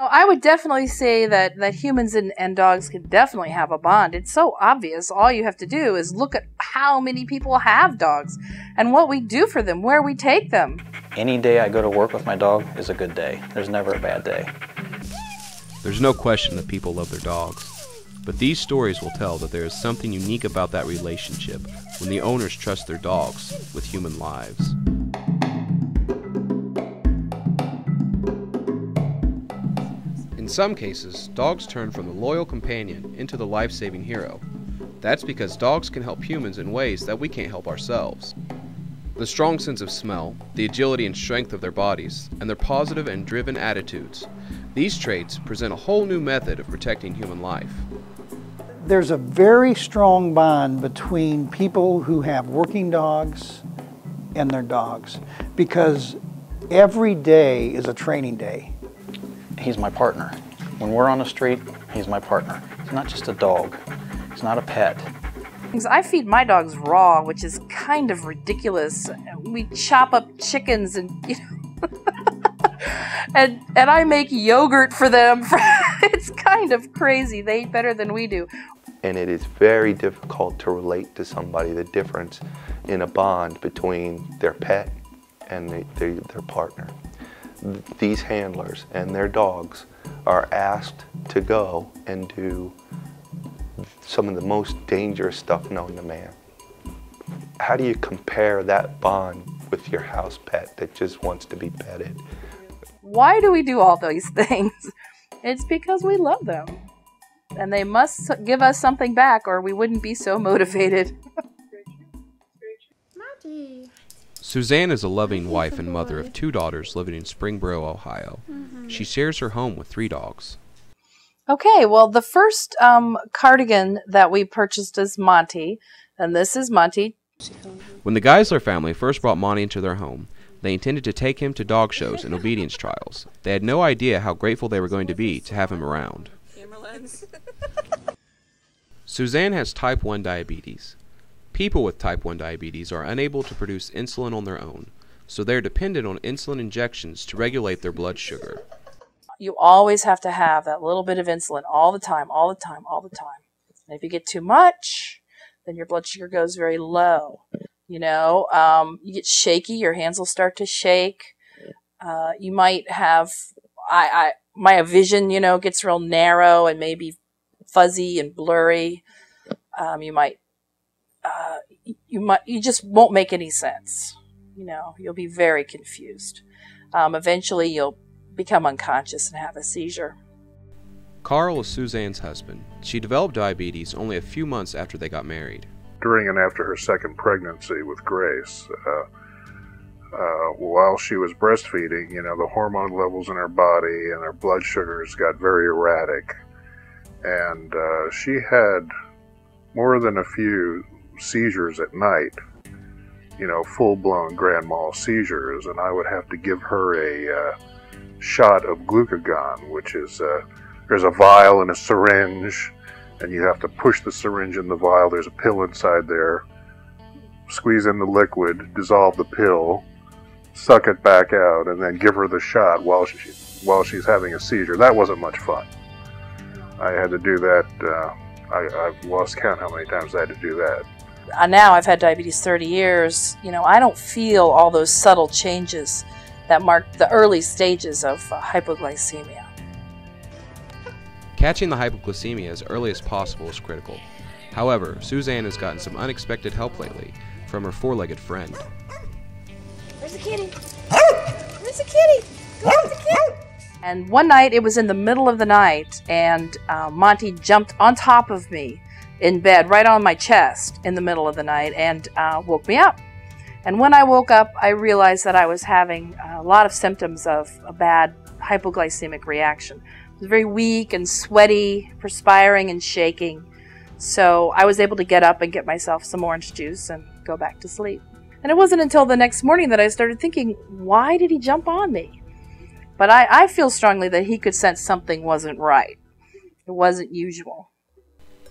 Oh, I would definitely say that humans and dogs can definitely have a bond. It's so obvious. All you have to do is look at how many people have dogs and what we do for them, where we take them. Any day I go to work with my dog is a good day. There's never a bad day. There's no question that people love their dogs. But these stories will tell that there is something unique about that relationship when the owners trust their dogs with human lives. In some cases, dogs turn from the loyal companion into the life-saving hero. That's because dogs can help humans in ways that we can't help ourselves. The strong sense of smell, the agility and strength of their bodies, and their positive and driven attitudes. These traits present a whole new method of protecting human life. There's a very strong bond between people who have working dogs and their dogs because every day is a training day. He's my partner. When we're on the street, he's my partner. He's not just a dog. He's not a pet. I feed my dogs raw, which is kind of ridiculous. We chop up chickens and, and I make yogurt for them. It's kind of crazy. They eat better than we do. And it is very difficult to relate to somebody the difference in a bond between their pet and their partner. These handlers and their dogs are asked to go and do some of the most dangerous stuff known to man. How do you compare that bond with your house pet that just wants to be petted? Why do we do all these things? It's because we love them. And they must give us something back or we wouldn't be so motivated. Suzanne is a loving wife and mother of 2 daughters living in Springboro, Ohio. She shares her home with 3 dogs. Okay, well, the first cardigan that we purchased is Monty, and this is Monty. When the Geisler family first brought Monty into their home, they intended to take him to dog shows and obedience trials. They had no idea how grateful they were going to be to have him around. Suzanne has type 1 diabetes. People with type 1 diabetes are unable to produce insulin on their own, so they're dependent on insulin injections to regulate their blood sugar. You always have to have that little bit of insulin all the time, all the time, all the time. And if you get too much, then your blood sugar goes very low. You get shaky, your hands will start to shake. You might have, my vision, gets real narrow and maybe fuzzy and blurry. You just won't make any sense. You'll be very confused. Eventually you'll become unconscious and have a seizure. Carl is Suzanne's husband. She developed diabetes only a few months after they got married. During and after her second pregnancy with Grace, while she was breastfeeding, the hormone levels in her body and her blood sugars got very erratic. And she had more than a few seizures at night, full-blown grand mal seizures, and I would have to give her a shot of glucagon, which is, there's a vial and a syringe, and you have to push the syringe in the vial. There's a pill inside there. Squeeze in the liquid, dissolve the pill, suck it back out, and then give her the shot while she's having a seizure. That wasn't much fun. I had to do that. I've lost count how many times I had to do that. Now I've had diabetes 30 years. I don't feel all those subtle changes that mark the early stages of hypoglycemia. Catching the hypoglycemia as early as possible is critical. However, Suzanne has gotten some unexpected help lately from her 4-legged friend. There's a kitty. There's a kitty. Go get the kitty. And one night, it was in the middle of the night, and Monty jumped on top of me in bed, right on my chest in the middle of the night, and woke me up. And when I woke up, I realized that I was having a lot of symptoms of a bad hypoglycemic reaction. I was very weak and sweaty, perspiring and shaking. So I was able to get up and get myself some orange juice and go back to sleep. And it wasn't until the next morning that I started thinking, why did he jump on me? But I feel strongly that he could sense something wasn't right. It wasn't usual.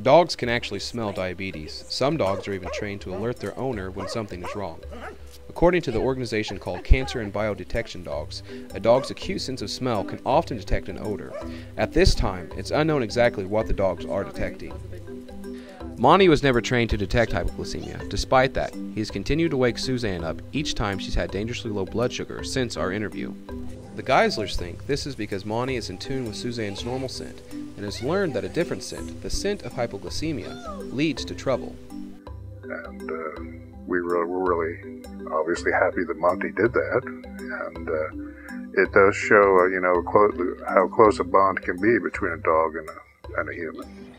Dogs can actually smell diabetes. Some dogs are even trained to alert their owner when something is wrong. According to the organization called Cancer and Biodetection Dogs, a dog's acute sense of smell can often detect an odor. At this time, it's unknown exactly what the dogs are detecting. Monty was never trained to detect hypoglycemia. Despite that, he has continued to wake Suzanne up each time she's had dangerously low blood sugar since our interview. The Geislers think this is because Monty is in tune with Suzanne's normal scent and has learned that a different scent, the scent of hypoglycemia, leads to trouble. And we're really obviously happy that Monty did that, and it does show, how close a bond can be between a dog and a human.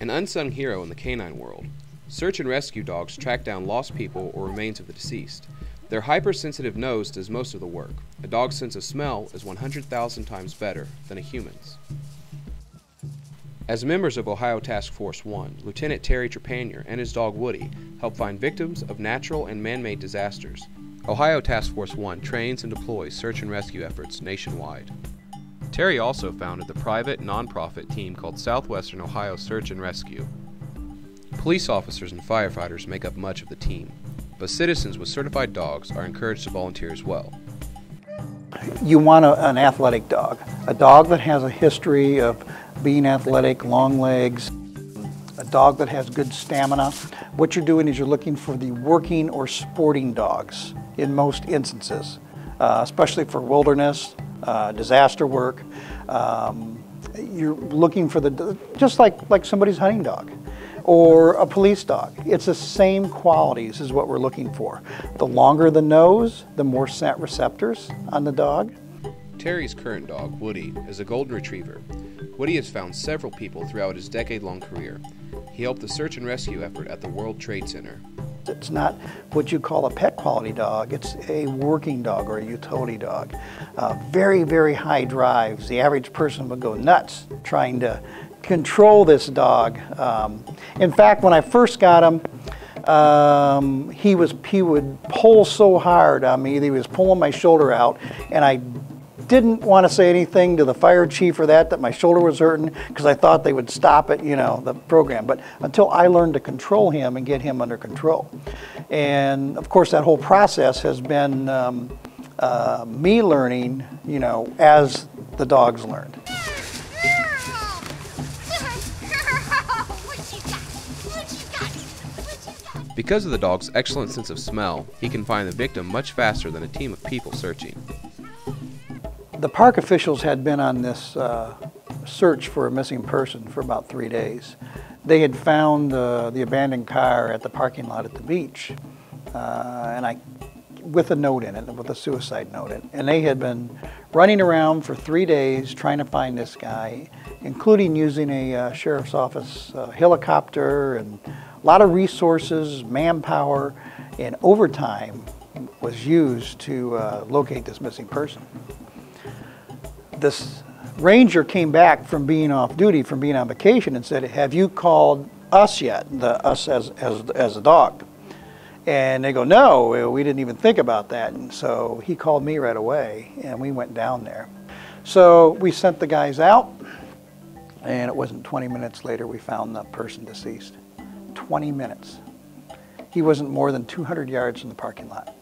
An unsung hero in the canine world. Search and rescue dogs track down lost people or remains of the deceased. Their hypersensitive nose does most of the work. A dog's sense of smell is 100,000 times better than a human's. As members of Ohio Task Force 1, Lieutenant Terry Trepanier and his dog Woody help find victims of natural and man-made disasters. Ohio Task Force 1 trains and deploys search and rescue efforts nationwide. Terry also founded the private, non-profit team called Southwestern Ohio Search and Rescue. Police officers and firefighters make up much of the team, but citizens with certified dogs are encouraged to volunteer as well. You want an athletic dog, a dog that has a history of being athletic, long legs, a dog that has good stamina. What you're doing is you're looking for the working or sporting dogs in most instances, especially for wilderness, disaster work. You're looking for just like somebody's hunting dog or a police dog. It's the same qualities is what we're looking for. The longer the nose, the more scent receptors on the dog. Terry's current dog, Woody, is a golden retriever. Woody has found several people throughout his decade-long career. He helped the search and rescue effort at the World Trade Center. It's not what you call a pet quality dog, it's a working dog or a utility dog. Very, very high drives. The average person would go nuts trying to control this dog. In fact, when I first got him, he would pull so hard on me that he was pulling my shoulder out, and I didn't want to say anything to the fire chief or that my shoulder was hurting because I thought they would stop it, the program. But until I learned to control him and get him under control. And of course that whole process has been me learning, as the dogs learned. Because of the dog's excellent sense of smell, he can find the victim much faster than a team of people searching. The park officials had been on this search for a missing person for about 3 days. They had found the abandoned car at the parking lot at the beach, with a note in it, with a suicide note in it. And they had been running around for 3 days trying to find this guy, including using a sheriff's office helicopter, and a lot of resources, manpower, and overtime was used to locate this missing person. This ranger came back from being off duty, from being on vacation, and said, "Have you called us yet?" Us as a dog. And they go, "No, we didn't even think about that." And so he called me right away, and we went down there. So we sent the guys out, and it wasn't 20 minutes later we found the person deceased. 20 minutes. He wasn't more than 200 yards from the parking lot.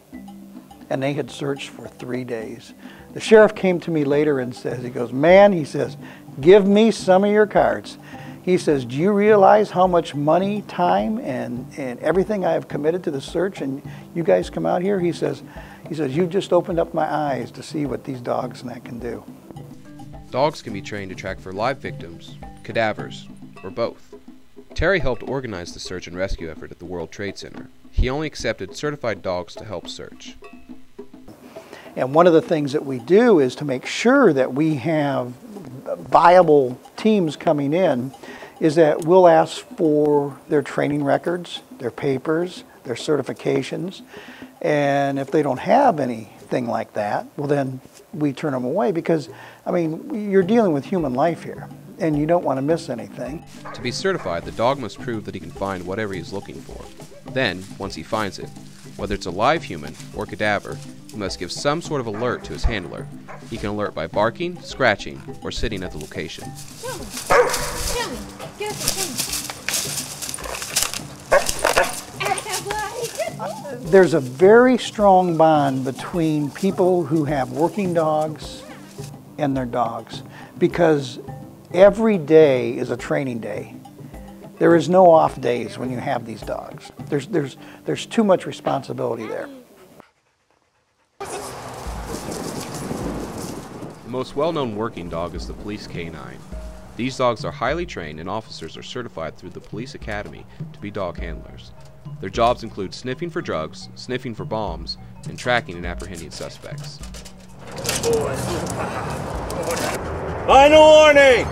And they had searched for 3 days. The sheriff came to me later and says, he goes, "Man," he says, "give me some of your cards." He says, "Do you realize how much money, time, and everything I have committed to the search, and you guys come out here?" He says, "You've just opened up my eyes to see what these dogs and that can do." Dogs can be trained to track for live victims, cadavers, or both. Terry helped organize the search and rescue effort at the World Trade Center. He only accepted certified dogs to help search. And one of the things that we do is to make sure that we have viable teams coming in, is that we'll ask for their training records, their papers, their certifications. And if they don't have anything like that, well then we turn them away, because, you're dealing with human life here, and you don't want to miss anything. To be certified, the dog must prove that he can find whatever he is looking for. Then, once he finds it, whether it's a live human or cadaver, he must give some sort of alert to his handler. He can alert by barking, scratching, or sitting at the location. Joey, get up and There's a very strong bond between people who have working dogs and their dogs, because every day is a training day. There is no off days when you have these dogs. There's too much responsibility there. The most well-known working dog is the police canine. These dogs are highly trained and officers are certified through the police academy to be dog handlers. Their jobs include sniffing for drugs, sniffing for bombs, and tracking and apprehending suspects. Final warning!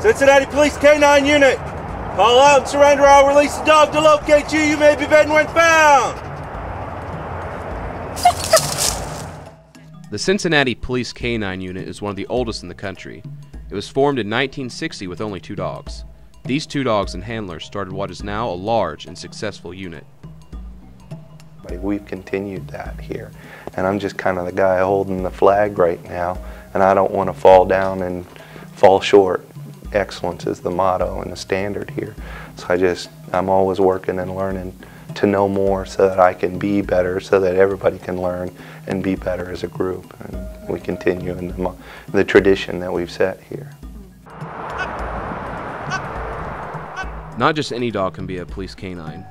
Cincinnati Police Canine Unit! Call out and surrender. I'll release the dog to locate you. You may be bitten when found! The Cincinnati Police Canine Unit is one of the oldest in the country. It was formed in 1960 with only 2 dogs. These 2 dogs and handlers started what is now a large and successful unit. We've continued that here, and I'm just kind of the guy holding the flag right now, and I don't want to fall down and fall short. Excellence is the motto and the standard here. So I'm always working and learning to know more so that I can be better, so that everybody can learn and be better as a group. And we continue in the tradition that we've set here. Not just any dog can be a police canine.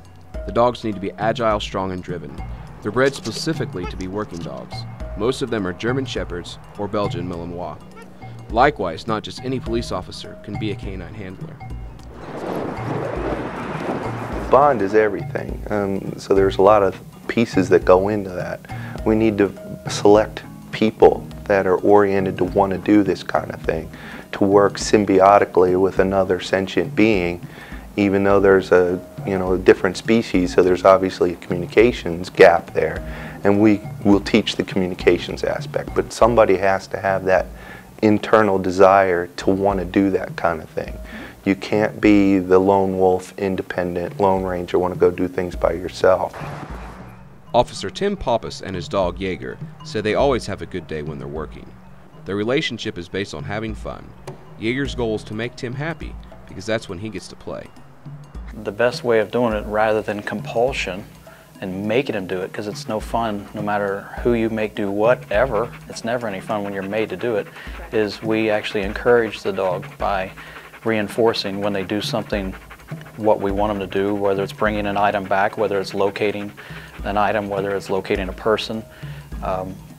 The dogs need to be agile, strong, and driven. They're bred specifically to be working dogs. Most of them are German Shepherds or Belgian Malinois. Likewise, not just any police officer can be a canine handler. Bond is everything, so there's a lot of pieces that go into that. We need to select people that are oriented to want to do this kind of thing, to work symbiotically with another sentient being, even though there's a different species, so there's obviously a communications gap there, and we will teach the communications aspect, but somebody has to have that internal desire to want to do that kind of thing. You can't be the lone wolf, independent, lone ranger, want to go do things by yourself. Officer Tim Pappas and his dog Jaeger say they always have a good day when they're working. Their relationship is based on having fun. Jaeger's goal is to make Tim happy because that's when he gets to play. The best way of doing it, rather than compulsion and making him do it, because it's no fun no matter who you make do whatever, it's never any fun when you're made to do it, is we actually encourage the dog by reinforcing when they do something what we want them to do, whether it's bringing an item back, whether it's locating an item, whether it's locating a person.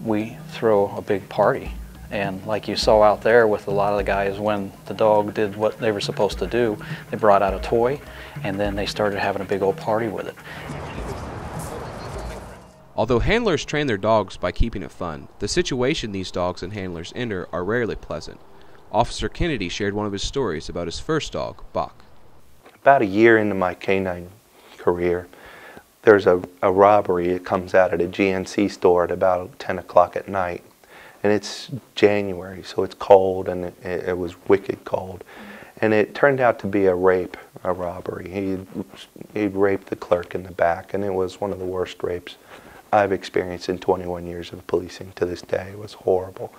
We throw a big party. And like you saw out there with a lot of the guys, when the dog did what they were supposed to do, they brought out a toy and then they started having a big old party with it. Although handlers train their dogs by keeping it fun, the situation these dogs and handlers enter are rarely pleasant. Officer Kennedy shared one of his stories about his first dog, Bach. About a year into my canine career, there's a robbery. It comes out at a GNC store at about 10 o'clock at night. And it's January, so it's cold, and it was wicked cold. And it turned out to be a robbery. He'd raped the clerk in the back, and it was one of the worst rapes I've experienced in 21 years of policing to this day. It was horrible.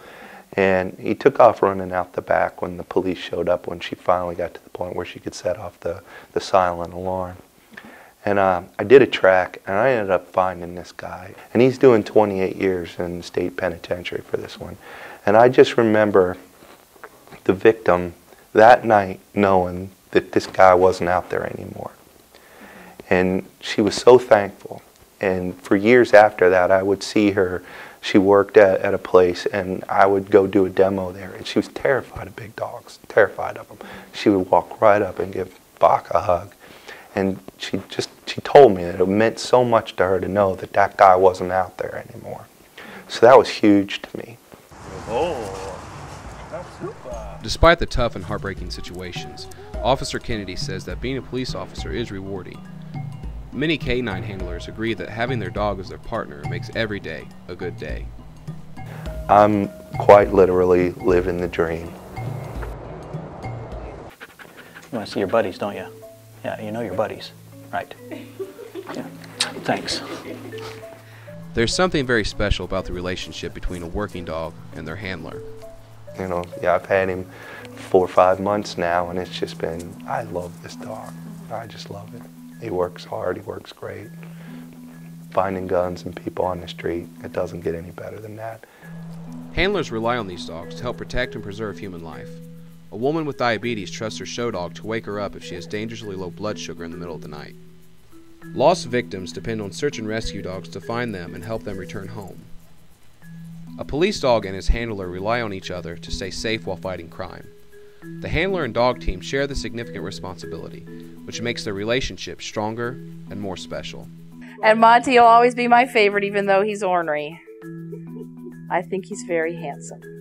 And he took off running out the back when the police showed up, when she finally got to the point where she could set off the silent alarm. And I did a track, and I ended up finding this guy. And he's doing 28 years in the state penitentiary for this one. And I just remember the victim that night knowing that this guy wasn't out there anymore. And she was so thankful. And for years after that, I would see her. She worked at a place, and I would go do a demo there. And she was terrified of big dogs, terrified of them. She would walk right up and give Bach a hug. And she told me that it meant so much to her to know that that guy wasn't out there anymore. So that was huge to me. Despite the tough and heartbreaking situations, Officer Kennedy says that being a police officer is rewarding. Many canine handlers agree that having their dog as their partner makes every day a good day. I'm quite literally living the dream. You want to see your buddies, don't you? Yeah, you know your buddies, right? Yeah. Thanks. There's something very special about the relationship between a working dog and their handler. You know, yeah, I've had him 4 or 5 months now, and it's just been, I love this dog. I just love it. He works hard, he works great. finding guns and people on the street. It doesn't get any better than that. Handlers rely on these dogs to help protect and preserve human life. A woman with diabetes trusts her show dog to wake her up if she has dangerously low blood sugar in the middle of the night. Lost victims depend on search and rescue dogs to find them and help them return home. A police dog and his handler rely on each other to stay safe while fighting crime. The handler and dog team share the significant responsibility, which makes their relationship stronger and more special. And Monty will always be my favorite, even though he's ornery. I think he's very handsome.